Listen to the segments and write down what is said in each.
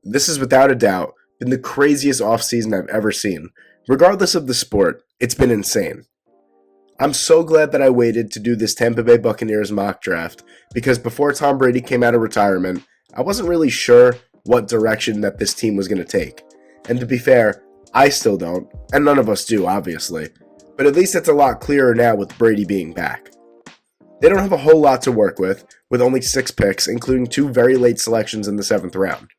this has without a doubt been the craziest offseason I've ever seen. Regardless of the sport, it's been insane. I'm so glad that I waited to do this Tampa Bay Buccaneers mock draft because before Tom Brady came out of retirement, I wasn't really sure what direction that this team was going to take. And to be fair, I still don't, and none of us do, obviously. But at least it's a lot clearer now with Brady being back. They don't have a whole lot to work with only 6 picks, including 2 very late selections in the 7th round.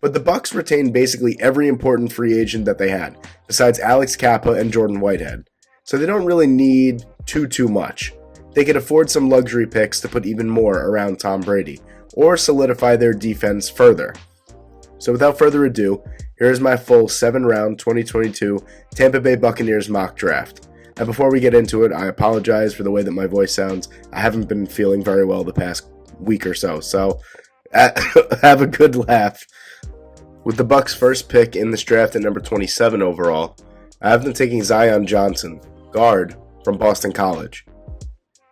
But the Bucs retained basically every important free agent that they had, besides Alex Kappa and Jordan Whitehead. So they don't really need too much. They could afford some luxury picks to put even more around Tom Brady, or solidify their defense further. So without further ado, here's my full 7-round 2022 Tampa Bay Buccaneers mock draft. And before we get into it, I apologize for the way that my voice sounds. I haven't been feeling very well the past week or so have a good laugh. With the Bucs' first pick in this draft at number 27 overall, I have them taking Zion Johnson, guard from Boston College.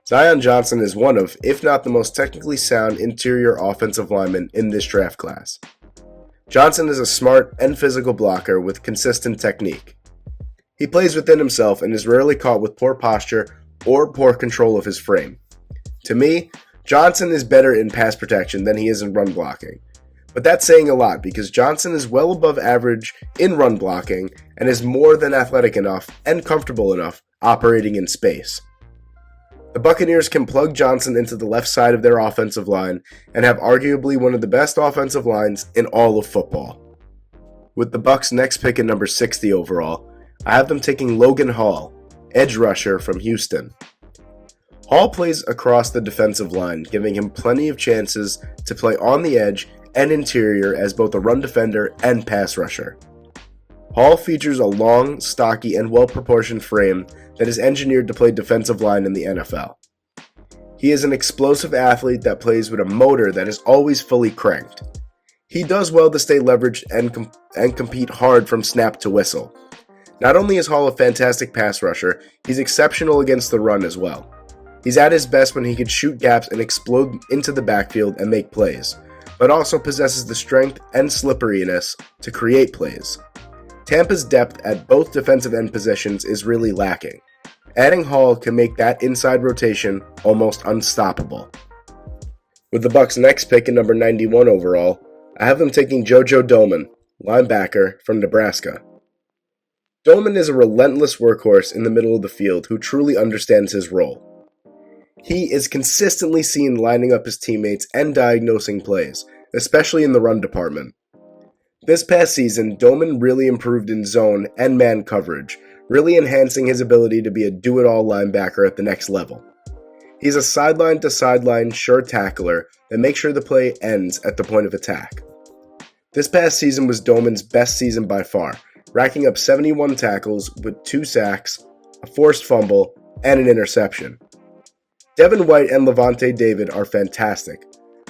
Zion Johnson is one of, if not the most technically sound interior offensive lineman in this draft class. Johnson is a smart and physical blocker with consistent technique. He plays within himself and is rarely caught with poor posture or poor control of his frame. To me, Johnson is better in pass protection than he is in run blocking. But that's saying a lot because Johnson is well above average in run blocking and is more than athletic enough and comfortable enough operating in space. The Buccaneers can plug Johnson into the left side of their offensive line and have arguably one of the best offensive lines in all of football. With the Bucs' next pick at number 60 overall, I have them taking Logan Hall, edge rusher from Houston. Hall plays across the defensive line, giving him plenty of chances to play on the edge and interior as both a run defender and pass rusher. Hall features a long, stocky, and well-proportioned frame that is engineered to play defensive line in the NFL. He is an explosive athlete that plays with a motor that is always fully cranked. He does well to stay leveraged and compete hard from snap to whistle. Not only is Hall a fantastic pass rusher, he's exceptional against the run as well. He's at his best when he can shoot gaps and explode into the backfield and make plays, but also possesses the strength and slipperiness to create plays. Tampa's depth at both defensive end positions is really lacking. Adding Hall can make that inside rotation almost unstoppable. With the Bucs' next pick at number 91 overall, I have them taking Jojo Dolmen, linebacker from Nebraska. Dolmen is a relentless workhorse in the middle of the field who truly understands his role. He is consistently seen lining up his teammates and diagnosing plays, especially in the run department. This past season, Dolmen really improved in zone and man coverage, really enhancing his ability to be a do-it-all linebacker at the next level. He's a sideline-to-sideline sure tackler that makes sure the play ends at the point of attack. This past season was Dolmen's best season by far, racking up 71 tackles with 2 sacks, a forced fumble, and an interception. Devin White and Levante David are fantastic,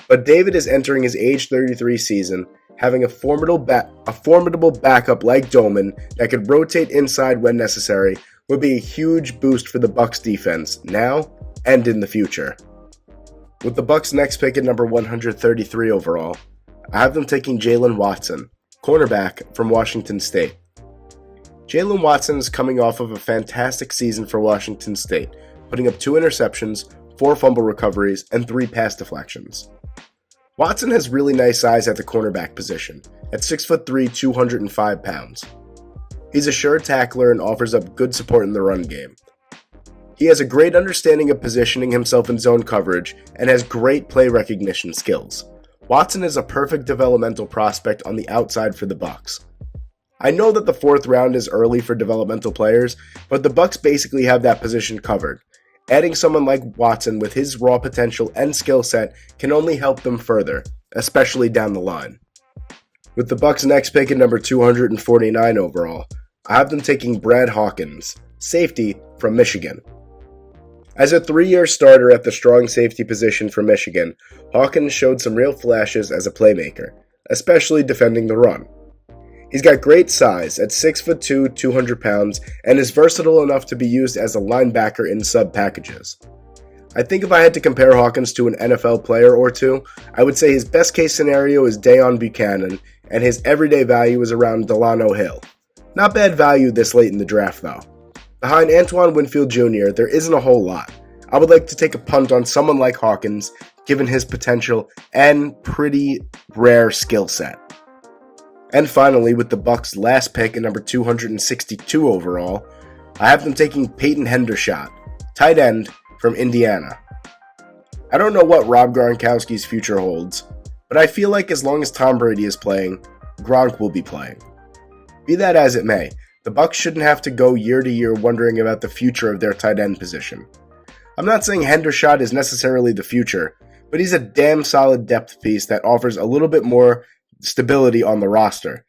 but David is entering his age 33 season, having a formidable backup like Dolmen that could rotate inside when necessary would be a huge boost for the Bucs defense now and in the future. With the Bucs' next pick at number 133 overall, I have them taking Jalen Watson, cornerback from Washington State. Jalen Watson is coming off of a fantastic season for Washington State, putting up 2 interceptions, 4 fumble recoveries, and 3 pass deflections. Watson has really nice size at the cornerback position, at 6'3", 205 pounds. He's a sure tackler and offers up good support in the run game. He has a great understanding of positioning himself in zone coverage and has great play recognition skills. Watson is a perfect developmental prospect on the outside for the Bucs. I know that the 4th round is early for developmental players, but the Bucs basically have that position covered. Adding someone like Watson with his raw potential and skill set can only help them further, especially down the line. With the Bucs' next pick at number 249 overall, I have them taking Brad Hawkins, safety from Michigan. As a 3-year starter at the strong safety position for Michigan, Hawkins showed some real flashes as a playmaker, especially defending the run. He's got great size at 6'2", 200 pounds, and is versatile enough to be used as a linebacker in sub packages. I think if I had to compare Hawkins to an NFL player or two, I would say his best case scenario is Deion Buchanan, and his everyday value is around Delano Hill. Not bad value this late in the draft, though. Behind Antoine Winfield Jr., there isn't a whole lot. I would like to take a punt on someone like Hawkins, given his potential and pretty rare skill set. And finally, with the Bucs' last pick at number 262 overall, I have them taking Peyton Hendershot, tight end from Indiana. I don't know what Rob Gronkowski's future holds, but I feel like as long as Tom Brady is playing, Gronk will be playing. Be that as it may, the Bucs shouldn't have to go year to year wondering about the future of their tight end position. I'm not saying Hendershot is necessarily the future, but he's a damn solid depth piece that offers a little bit more stability on the roster.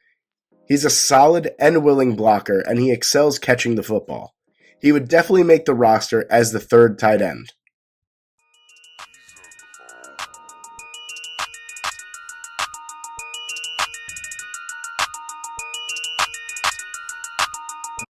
He's a solid and willing blocker, and he excels catching the football. He would definitely make the roster as the third tight end.